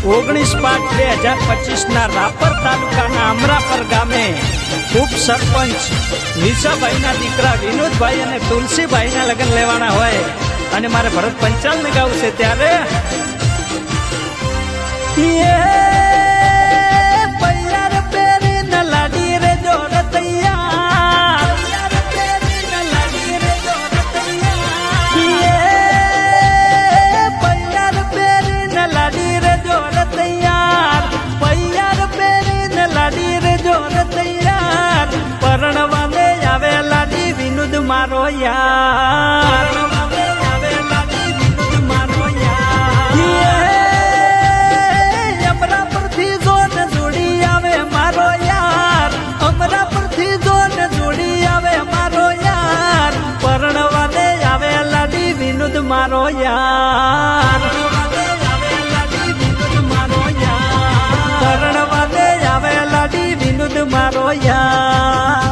19/5/2025 રાપર તાલુકાના અમરાપર ગામે ઉપસરપંચ નિશાભાઈના દીકરા વિનોદભાઈ અને તુલસીભાઈના લગ્ન લેવાના હોય અને મારે ભરત પંચાલને ગાવું છે ત્યારે મારો યાર અમરાપુરથી જોન જોડી આવે મારો યાર અમરાપુરથી જોન જોડી આવે મારો યાર પરણવાને આવે લાડી વિનોદ મારો યાર પરણવાને આવે લાડી વિનોદ મારો યાર